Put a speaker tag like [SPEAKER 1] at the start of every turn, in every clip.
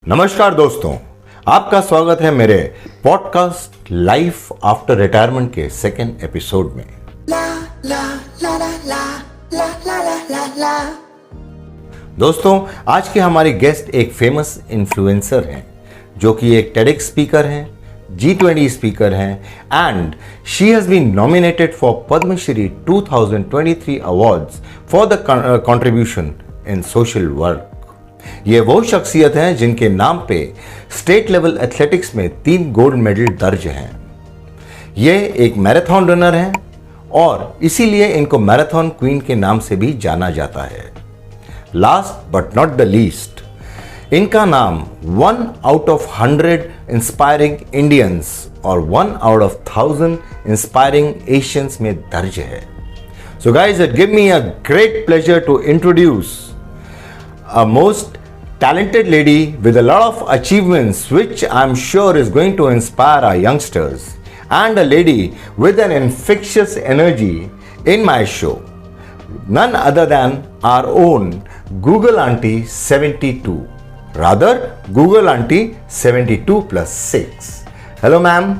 [SPEAKER 1] नमस्कार दोस्तों, आपका स्वागत है मेरे पॉडकास्ट लाइफ आफ्टर रिटायरमेंट के सेकेंड एपिसोड में। दोस्तों, आज के हमारी गेस्ट एक फेमस इन्फ्लुएंसर हैं जो कि एक टेडेक्स स्पीकर हैं, G20 स्पीकर हैं and she has been nominated for Padma Shri 2023 awards for the contribution in social work. ये वो शख्सियत हैं जिनके नाम पे स्टेट लेवल एथलेटिक्स में 3 गोल्ड मेडल दर्ज हैं। ये एक मैराथन रनर हैं और इसीलिए इनको मैराथन क्वीन के नाम से भी जाना जाता है। Last but not the least, इनका नाम 1 आउट ऑफ 100 इंस्पायरिंग इंडियंस और 1 आउट ऑफ 1000 इंस्पायरिंग एशियंस में दर्ज है। So guys, it give me a great pleasure to introduce a most talented lady with a lot of achievements which I'm sure is going to inspire our youngsters, and a lady with an infectious energy in my show, none other than our own Google Aunty 72, rather Google Aunty 72 plus 6. Hello ma'am,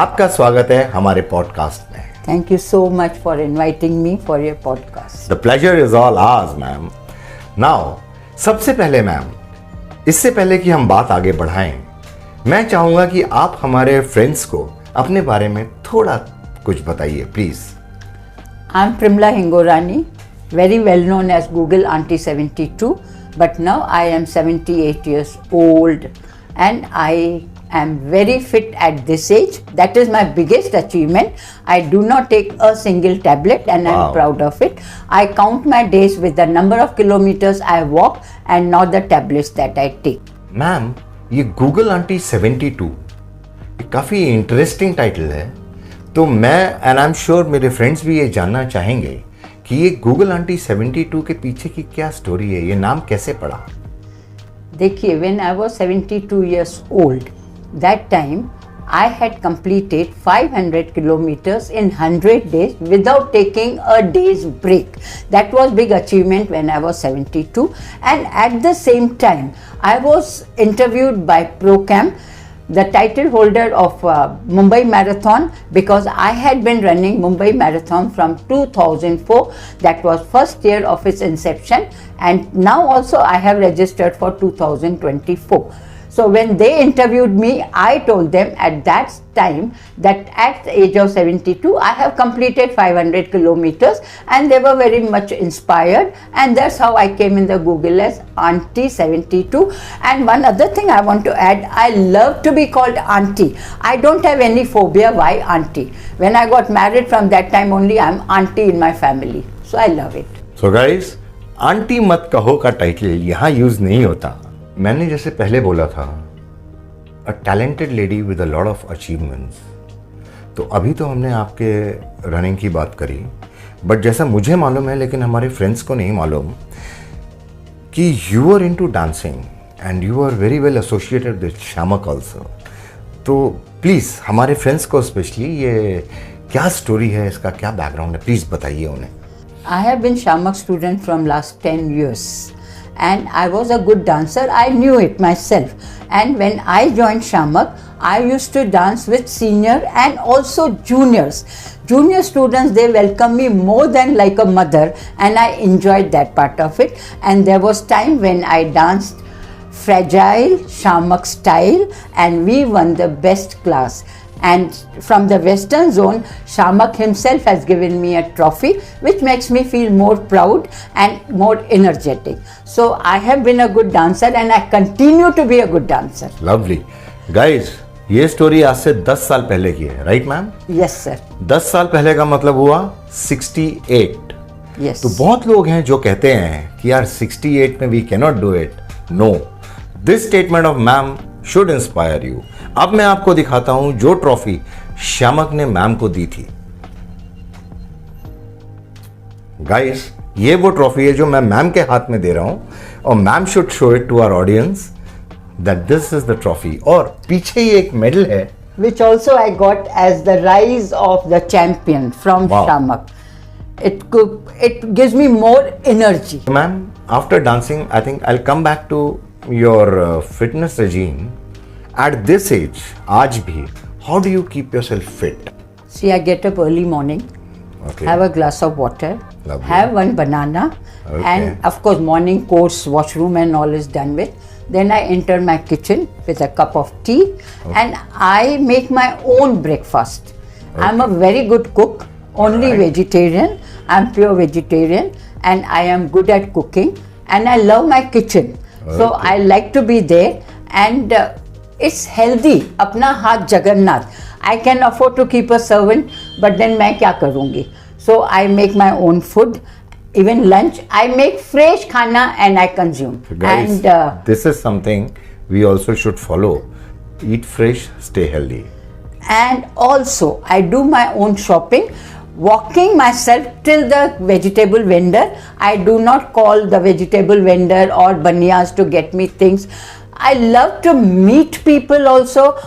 [SPEAKER 1] आपका स्वागत है हमारे podcast में।
[SPEAKER 2] Thank you so much for inviting me for your podcast.
[SPEAKER 1] The pleasure is all ours ma'am. Now, सबसे पहले ma'am, इससे पहले कि हम बात आगे बढ़ाएं, मैं चाहूंगा कि आप हमारे फ्रेंड्स को अपने बारे में थोड़ा कुछ बताइए please.
[SPEAKER 2] I am Primla Hingorani, very well known as Google Aunty 72, but now I am 78 years old and I am very fit at this age. That is my biggest achievement. I do not take a single tablet and I am proud of it. I count my days with the number of kilometers I walk and not the tablets that I take.
[SPEAKER 1] Ma'am, ये Google Aunty 72 ये काफ़ी interesting title है, तो मैं and I am sure मेरे friends भी ये जानना चाहेंगे कि ये Google Aunty 72 के पीछे की क्या स्टोरी है, ये नाम कैसे पड़ा?
[SPEAKER 2] देखिए, when I was 72 years old, that time I had completed 500 kilometers in 100 days without taking a day's break. That was big achievement when I was 72, and at the same time I was interviewed by Procam, the title holder of Mumbai Marathon, because I had been running Mumbai Marathon from 2004. That was first year of its inception, and now also I have registered for 2024. So when they interviewed me, I told them at that time that at the age of 72, I have completed 500 kilometers, and they were very much inspired, and that's how I came in the Google as Aunty 72. And one other thing I want to add, I love to be called Aunty. I don't have any phobia. Why Aunty? When I got married, from that time only, I'm Aunty in my family. So I love it.
[SPEAKER 1] So guys, Aunty मत कहो का title यहाँ use नहीं होता। मैंने जैसे पहले बोला था, a talented lady with a lot of achievements. तो अभी तो हमने आपके रनिंग की बात करी, बट जैसा मुझे मालूम है लेकिन हमारे फ्रेंड्स को नहीं मालूम कि you are into dancing and you are very well associated with Shiamak also. तो प्लीज़ हमारे फ्रेंड्स को स्पेशली ये क्या स्टोरी है, इसका क्या बैकग्राउंड है, प्लीज़ बताइए उन्हें।
[SPEAKER 2] I have been Shamak student from last 10 years. And I was a good dancer. I knew it myself. And when I joined Shamak, I used to dance with senior and also juniors. Junior students, they welcome me more than like a mother, and I enjoyed that part of it. And there was time when I danced fragile Shamak style, and we won the best class. And from the western zone, Shamak himself has given me a trophy, which makes me feel more proud and more energetic. So I have been a good dancer and I continue to be a good dancer.
[SPEAKER 1] Lovely. Guys, ये story आज से 10 साल पहले की है, right ma'am?
[SPEAKER 2] Yes sir.
[SPEAKER 1] 10 साल पहले का मतलब हुआ 68।
[SPEAKER 2] Yes.
[SPEAKER 1] तो बहुत लोग हैं जो कहते हैं कि यार 68 में we cannot do it. No, this statement of ma'am should inspire you. अब मैं आपको दिखाता हूं जो ट्रॉफी शामक ने मैम को दी थी। गाइस, ये वो ट्रॉफी है जो मैं मैम के हाथ में दे रहा हूं, और ma'am should show it to our audience that this is the trophy. और पीछे ही एक मेडल है,
[SPEAKER 2] which also I got as the rise of the champion from Shamak. It gives me more energy.
[SPEAKER 1] Ma'am, after dancing, I think I'll come back to your fitness regime at this age, आज भी, how do you keep yourself fit?
[SPEAKER 2] See, I get up early morning,
[SPEAKER 1] Okay.
[SPEAKER 2] have a glass of water,
[SPEAKER 1] Lovely.
[SPEAKER 2] have one banana,
[SPEAKER 1] Okay.
[SPEAKER 2] and of course morning course, washroom and all is done with. Then I enter my kitchen with a cup of tea and I make my own breakfast. I'm a very good cook, only
[SPEAKER 1] Alright.
[SPEAKER 2] vegetarian. I'm pure vegetarian and I am good at cooking and I love my kitchen. So
[SPEAKER 1] Okay.
[SPEAKER 2] I like to be there and it's healthy. Apna haath Jagannath. I can afford to keep a servant, but then मैं क्या करूँगी? So I make my own food. Even lunch, I make fresh khana and I consume.
[SPEAKER 1] Guys,
[SPEAKER 2] And
[SPEAKER 1] this is something we also should follow. Eat fresh, stay healthy.
[SPEAKER 2] and also I do my own shopping, walking myself till the vegetable vendor. I do not call the vegetable vendor or baniyas to get me things. I love to meet people also,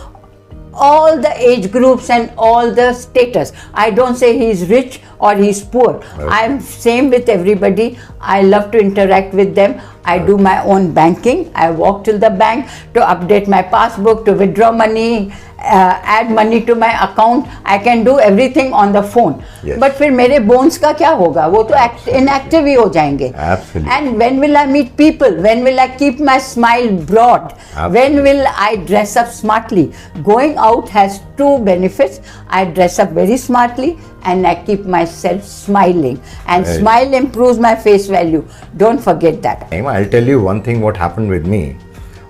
[SPEAKER 2] all the age groups and all the status. I don't say he's rich or he's poor. I'm same with everybody. I love to interact with them. I do my own banking. I walk till the bank to update my passbook, to withdraw money, add money to my account. I can do everything on the phone.
[SPEAKER 1] Yes.
[SPEAKER 2] But फिर मेरे bones का क्या होगा? वो तो inactive ही हो जाएंगे.
[SPEAKER 1] Absolutely.
[SPEAKER 2] And when will I meet people? When will I keep my smile broad?
[SPEAKER 1] Absolutely.
[SPEAKER 2] When will I dress up smartly? Going out has two benefits. I dress up very smartly and I keep myself smiling. And
[SPEAKER 1] Right.
[SPEAKER 2] smile improves my face value. Don't forget that.
[SPEAKER 1] I'll tell you one thing what happened with me.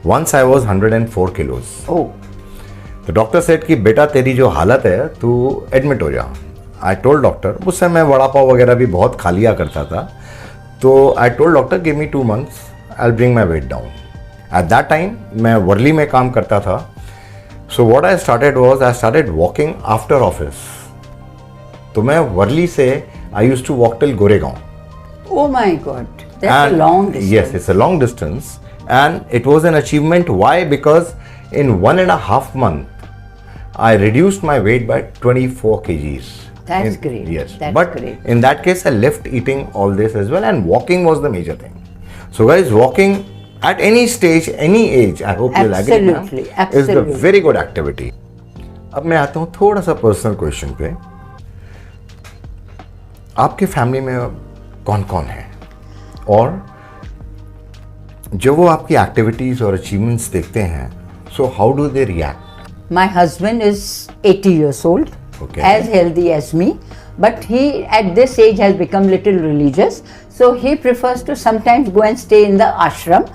[SPEAKER 1] Once I was 104 kilos.
[SPEAKER 2] Oh,
[SPEAKER 1] The doctor said कि बेटा तेरी जो हालत है तू admit हो जा. I told doctor, उस समय मैं वड़ा पाव वगैरह भी बहुत खा लिया करता था. तो I told doctor give me 2 months, I'll bring my weight down. At that time मैं वर्ली में काम करता था. So what I started was I started walking after office. तो मैं वर्ली से I used to walk till Goregaon.
[SPEAKER 2] oh my God. That's a long distance.
[SPEAKER 1] Yes, it's a long distance, and it was an achievement. Why? Because in 1.5 months, I reduced my weight by 24 kgs.
[SPEAKER 2] That's great.
[SPEAKER 1] Yes,
[SPEAKER 2] That's
[SPEAKER 1] but
[SPEAKER 2] great.
[SPEAKER 1] in that case, I left eating all this as well, and walking was the major thing. So, guys, walking at any stage, any age, I hope you'll agree, ma'am,
[SPEAKER 2] Absolutely,
[SPEAKER 1] is the
[SPEAKER 2] absolutely.
[SPEAKER 1] very good activity. अब मैं आता हूँ थोड़ा सा personal question पे. आपके family में कौन कौन है और जब वो आपकी एक्टिविटीज और अचीवमेंट्स देखते हैं, so how do they react?
[SPEAKER 2] My husband is 80 years old,
[SPEAKER 1] Okay.
[SPEAKER 2] as healthy as me, but he at this age has become little religious, so he prefers to sometimes go and stay in the ashram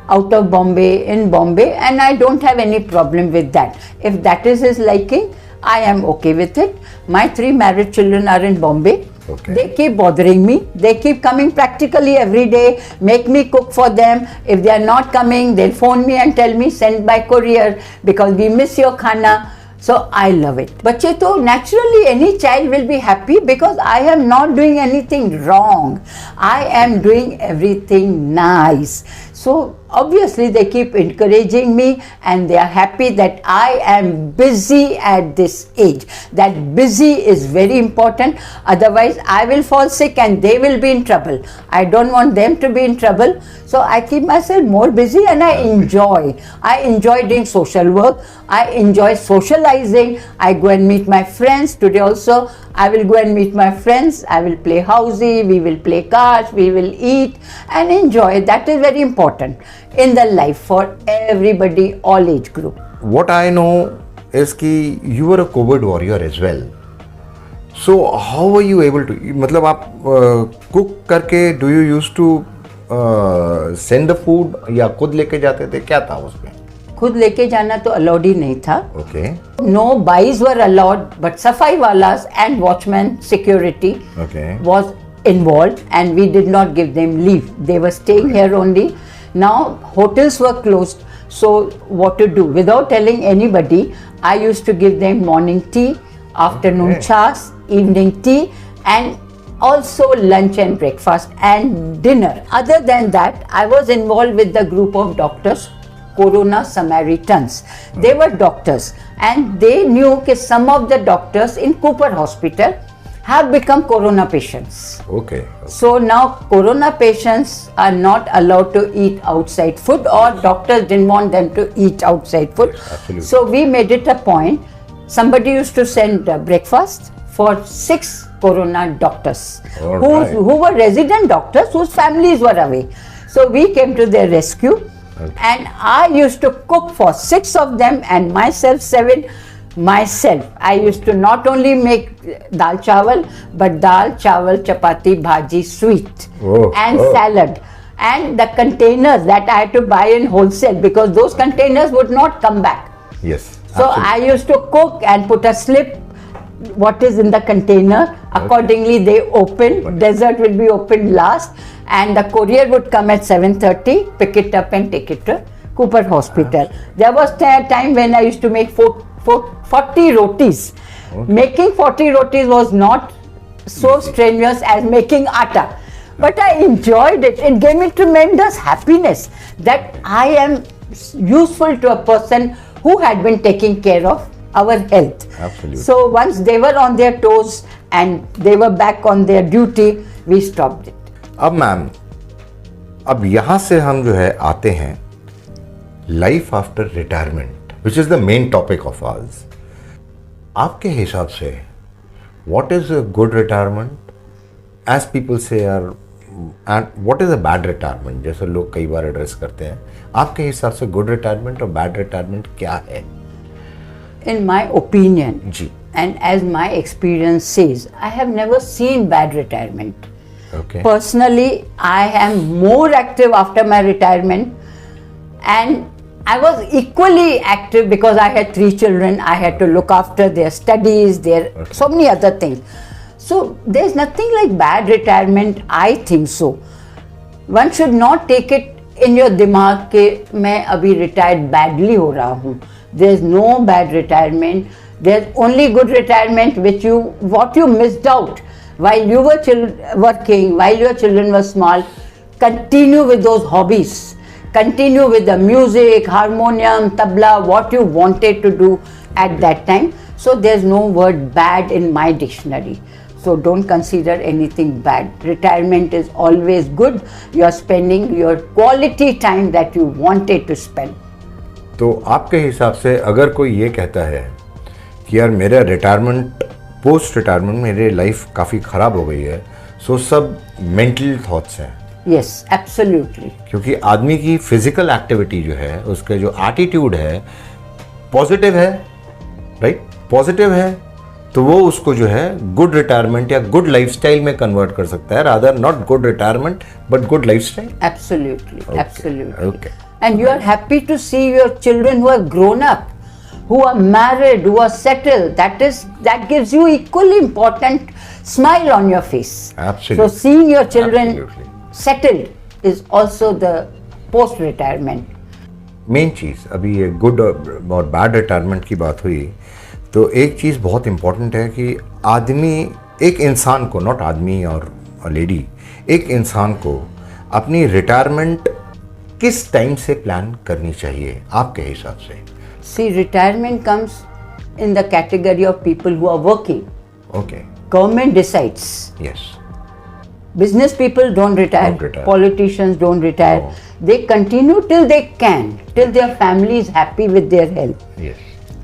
[SPEAKER 2] out of Bombay, in Bombay, and I don't have any problem with that. If that is his liking, I am okay with it. My 3 married children are in Bombay.
[SPEAKER 1] Okay.
[SPEAKER 2] They keep bothering me. They keep coming practically every day, make me cook for them. If they are not coming, they'll phone me and tell me send by courier because we miss your khana. So I love it. बच्चे तो naturally any child will be happy because I am not doing anything wrong. I am doing everything nice. So obviously they keep encouraging me and they are happy that I am busy at this age. That busy is very important. Otherwise I will fall sick and they will be in trouble. I don't want them to be in trouble. So I keep myself more busy and I enjoy. I enjoy doing social work. I enjoy socializing. I go and meet my friends. Today also I will go and meet my friends. I will play housey. We will play cards. We will eat and enjoy. That is very important in the life for everybody, all age group.
[SPEAKER 1] What I know is कि you were a COVID warrior as well. So how were you able to? मतलब आप cook करके do you used to send the food या खुद लेके जाते थे? क्या था उसमें?
[SPEAKER 2] खुद लेके जाना तो अलाउड ही नहीं था.
[SPEAKER 1] Okay.
[SPEAKER 2] No buys were allowed, but safai walas and watchman security
[SPEAKER 1] Okay.
[SPEAKER 2] was involved and we did not give them leave. They were staying here only. Now hotels were closed, so what to do? Without telling anybody, I used to give them morning tea, afternoon
[SPEAKER 1] Okay.
[SPEAKER 2] chas, evening tea and also lunch and breakfast and dinner. Other than that, I was involved with the group of doctors, Corona Samaritans. They were doctors and they knew that some of the doctors in Cooper Hospital, have become corona patients.
[SPEAKER 1] Okay.
[SPEAKER 2] So now corona patients are not allowed to eat outside food, or doctors didn't want them to eat outside food.
[SPEAKER 1] Absolutely.
[SPEAKER 2] So we made it a point. Somebody used to send breakfast for 6 corona doctors
[SPEAKER 1] All right.
[SPEAKER 2] who were resident doctors whose families were away. So we came to their rescue, and I used to cook for 6 of them and myself 7. Myself, I used to not only make dal chawal, but dal chawal, chapati, bhaji, sweet, and salad, and the containers that I had to buy in wholesale because those containers would not come back.
[SPEAKER 1] Yes.
[SPEAKER 2] So I used to cook and put a slip what is in the container. Accordingly, they open. Dessert will be opened last, and the courier would come at 7:30, pick it up and take it to Cooper Hospital. There was a time when I used to make 40 rotis. Making 40 rotis was not so strenuous as making atta, but I enjoyed it. It gave me tremendous happiness that I am useful to a person who had been taking care of our health.
[SPEAKER 1] Absolutely.
[SPEAKER 2] So once they were on their toes and they were back on their duty, we stopped it.
[SPEAKER 1] अब ma'am, अब यहाँ से हम जो है आते हैं life after retirement, which is the main topic of ours. आपके हिसाब से what is a good retirement age people say are, and what is a bad retirement, जैसे लोग कई बार एड्रेस करते हैं. आपके हिसाब से गुड रिटायरमेंट और बैड रिटायरमेंट क्या है?
[SPEAKER 2] In my opinion,
[SPEAKER 1] ji.
[SPEAKER 2] and as my experience says, I have never seen bad retirement.
[SPEAKER 1] Okay.
[SPEAKER 2] Personally, I am more active after my retirement, and I was equally active because I had 3 children. I had to look after their studies, their so many other things. So there's nothing like bad retirement, I think so. One should not take it in your दिमाग के मैं अभी retired badly हो रहा हूँ. There's no bad retirement. There's only good retirement what you missed out while you were working, while your children were small. Continue with those hobbies. Continue with the music, harmonium, tabla, what you wanted to do at that time. So there's no word bad in my dictionary. So don't consider anything bad. Retirement is always good. You are spending your quality time that you wanted to spend.
[SPEAKER 1] तो आपके हिसाब से अगर कोई ये कहता है कि यार मेरा रिटायरमेंट, पोस्ट रिटायरमेंट मेरी लाइफ काफ़ी ख़राब हो गई है, सो सब मेंटल थॉट्स हैं.
[SPEAKER 2] Yes, absolutely.
[SPEAKER 1] क्योंकि आदमी की फिजिकल एक्टिविटी जो है, उसका जो एटीट्यूड है पॉजिटिव है, राइट, पॉजिटिव है, तो वो उसको जो है गुड रिटायरमेंट या गुड लाइफस्टाइल में कन्वर्ट कर सकता है, rather not good retirement but good lifestyle.
[SPEAKER 2] Absolutely, absolutely.
[SPEAKER 1] Okay.
[SPEAKER 2] And you are happy to see your children who are grown up, who are married, who are settled. That gives you equally important smile on your face.
[SPEAKER 1] Absolutely.
[SPEAKER 2] So seeing your children
[SPEAKER 1] Absolutely.
[SPEAKER 2] settled is also the post-retirement.
[SPEAKER 1] Main चीज़, अभी ये good और bad retirement की बात हुई, तो एक चीज़ बहुत इम्पॉर्टेंट है कि आदमी, एक इंसान को, नॉट आदमी और लेडी, एक इंसान को अपनी रिटायरमेंट किस टाइम से प्लान करनी चाहिए आपके हिसाब से?
[SPEAKER 2] See, retirement comes in the category of people who are working.
[SPEAKER 1] Okay.
[SPEAKER 2] Government decides.
[SPEAKER 1] Yes.
[SPEAKER 2] Business people don't retire.
[SPEAKER 1] Don't retire.
[SPEAKER 2] Politicians don't retire.
[SPEAKER 1] No.
[SPEAKER 2] They continue till they can, till their family is happy with their health.
[SPEAKER 1] Yes.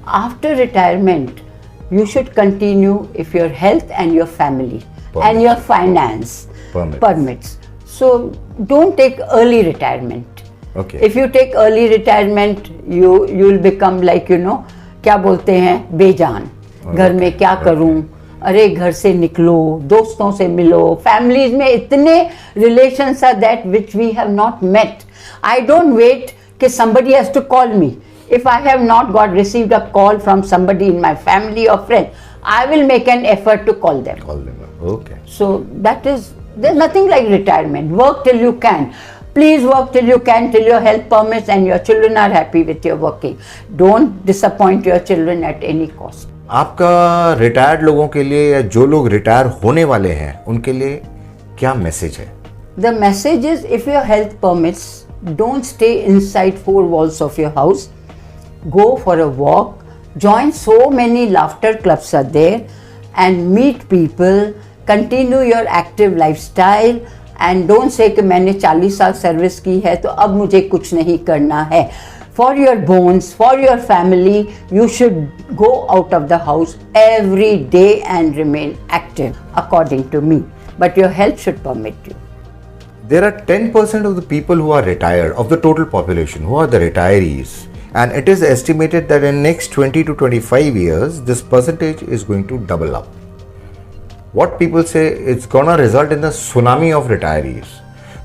[SPEAKER 2] After retirement, you should continue if your health and your family and your finance permits. So don't take early retirement.
[SPEAKER 1] Okay.
[SPEAKER 2] If you take early retirement, you will become like, क्या बोलते हैं, बेजान. घर में क्या करूं, अरे घर से निकलो, दोस्तों से मिलो, families में इतने relations are that which we have not met. I don't wait कि somebody has to call me. If I have not received a call from somebody in my family or friend, I will make an effort to call them.
[SPEAKER 1] Okay.
[SPEAKER 2] So there's nothing like retirement. Work till you can. Please work till you can, till your health permits and your children are happy with your working. Don't disappoint your children at any cost.
[SPEAKER 1] आपका retired लोगों के लिए या जो लोग retire होने वाले हैं उनके लिए क्या मैसेज है?
[SPEAKER 2] The message is, if your health permits, don't stay inside 4 walls of your house. Go for a walk. Join so many laughter clubs are there. and meet people, continue your active lifestyle and don't say कि मैंने 40 साल service की है तो अब मुझे कुछ नहीं करना है. For your bones, for your family, you should go out of the house every day and remain active, according to me. But your health should permit you.
[SPEAKER 1] There are 10% of the people who are retired, of the total population, who are the retirees. And it is estimated that in next 20 to 25 years, this percentage is going to double up. What people say, it's gonna result in the tsunami of retirees.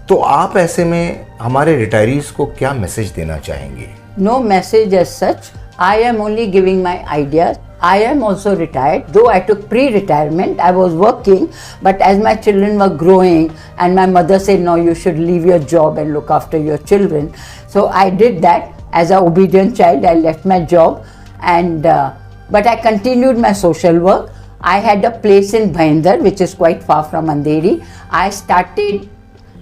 [SPEAKER 1] तो आप ऐसे में हमारे retirees को क्या message देना चाहेंगे?
[SPEAKER 2] No message as such. I am only giving my ideas. I am also retired, though I took pre-retirement. I was working, but as my children were growing and my mother said, no, you should leave your job and look after your children. So I did that. As an obedient child, I left my job, and but I continued my social work. I had a place in Bhayandar, which is quite far from Andheri. I started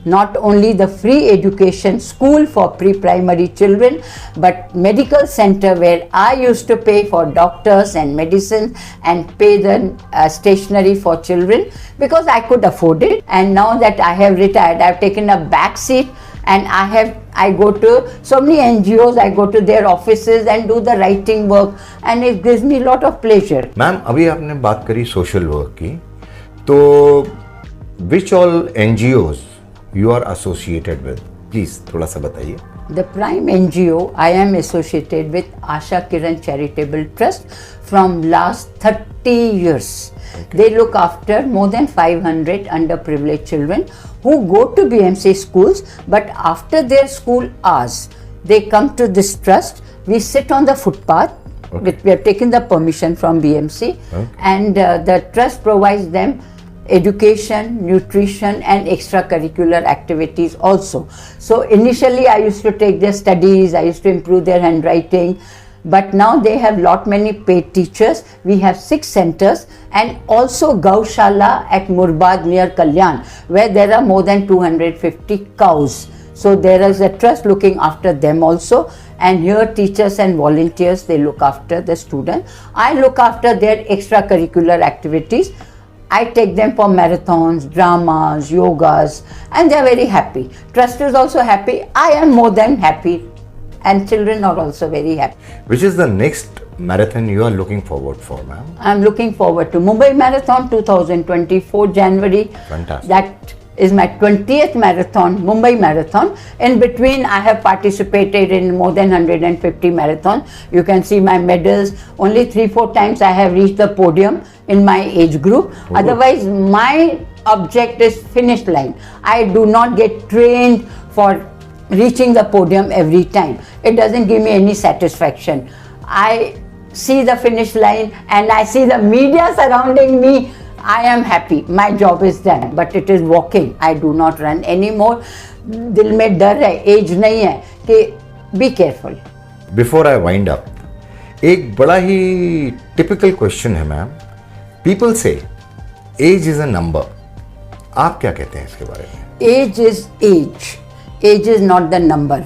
[SPEAKER 2] not only the free education school for pre-primary children, but medical center where I used to pay for doctors and medicine and pay the stationery for children because I could afford it. And now that I have retired, I have taken a back seat and I go to so many NGOs, I go to their offices and do the writing work, and it gives me a lot of pleasure.
[SPEAKER 1] Ma'am, अभी आपने बात करी social work की, तो which all NGOs you are associated with? Please थोड़ा सा बताइए.
[SPEAKER 2] The prime NGO I am associated with Asha Kiran Charitable Trust from last 30 years. Okay. They look after more than 500 underprivileged children who go to BMC schools, but after their school hours, they come to this trust. We sit on the footpath. Okay. We have taken the permission from BMC, okay. And the trust provides them education, nutrition and extracurricular activities also. So initially I used to take their studies, I used to improve their handwriting, but now they have lot many paid teachers. We have 6 centers and also Gaushala at Murbad near Kalyan, where there are more than 250 cows. So there is a trust looking after them also, and here teachers and volunteers, they look after the students. I look after their extracurricular activities. I take them for marathons, dramas, yogas, and they are very happy. Trust is also happy. I am more than happy, and children are also very happy.
[SPEAKER 1] Which is the next marathon you are looking forward for, ma'am?
[SPEAKER 2] I am looking forward to Mumbai Marathon 2024 January.
[SPEAKER 1] Fantastic.
[SPEAKER 2] That is my 20th marathon, Mumbai Marathon. In between, I have participated in more than 150 marathons. You can see my medals. Only 3-4 times I have reached the podium in my age group.
[SPEAKER 1] Oh.
[SPEAKER 2] Otherwise, my object is finish line. I do not get trained for reaching the podium every time. It doesn't give me any satisfaction. I see the finish line and I see the media surrounding me. I am happy. My job is done. But it is walking. I do not run anymore. दिल में डर है, as नहीं है कि be careful.
[SPEAKER 1] Before I wind up, एक बड़ा ही typical question है ma'am. People say age is a number. आप क्या कहते हैं इसके बारे में?
[SPEAKER 2] Age is age. Age is not the number.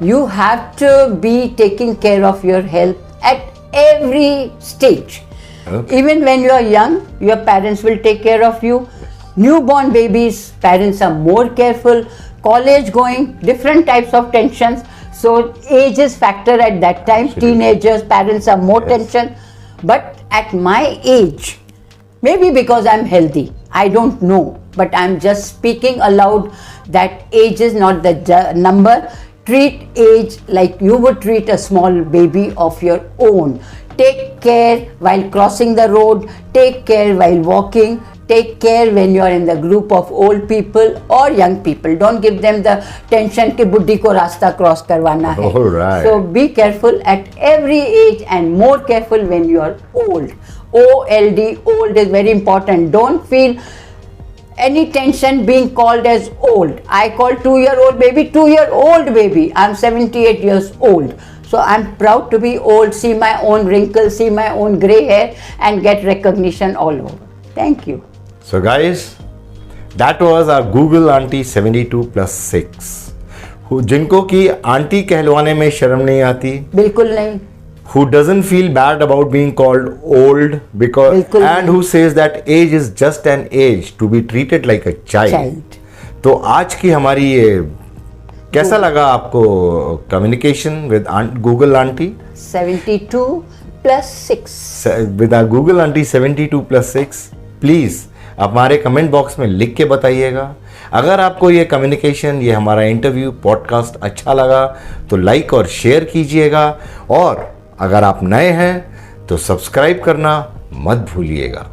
[SPEAKER 2] You have to be taking care of your health at every stage. Okay. Even when you are young, your parents will take care of you. Newborn babies, parents are more careful. College going, different types of tensions. So age is factor at that time.
[SPEAKER 1] Absolutely.
[SPEAKER 2] Teenagers, parents are more tension. But at my age, maybe because I'm healthy, I don't know. But I'm just speaking aloud that age is not the number. Treat age like you would treat a small baby of your own. Take care while crossing the road, take care while walking, take care when you are in the group of old people or young people. Don't give them the tension कि बुड्ढी को रास्ता cross करवाना है.
[SPEAKER 1] All right.
[SPEAKER 2] So be careful at every age and more careful when you are old. OLD, old is very important. Don't feel any tension being called as old. I call 2-year-old baby 2-year-old baby. I'm 78 years old. So I'm proud to be old, see my own wrinkles, see my own grey hair and get recognition all over. Thank you.
[SPEAKER 1] So guys, that was our Google Aunty 72+6. जिनको कि aunty कहलवाने में शर्म नहीं आती,
[SPEAKER 2] बिल्कुल नहीं.
[SPEAKER 1] who doesn't feel bad about being called old because
[SPEAKER 2] बिल्कुल
[SPEAKER 1] and who says that age is just an age to be treated like a child. तो आज की हमारी ये कैसा लगा आपको communication with Google aunty?
[SPEAKER 2] 72 plus 6.
[SPEAKER 1] With Google aunty 72 plus 6. Please हमारे कमेंट बॉक्स में लिख के बताइएगा। अगर आपको ये कम्युनिकेशन, ये हमारा इंटरव्यू पॉडकास्ट अच्छा लगा तो लाइक और शेयर कीजिएगा, और अगर आप नए हैं तो सब्सक्राइब करना मत भूलिएगा।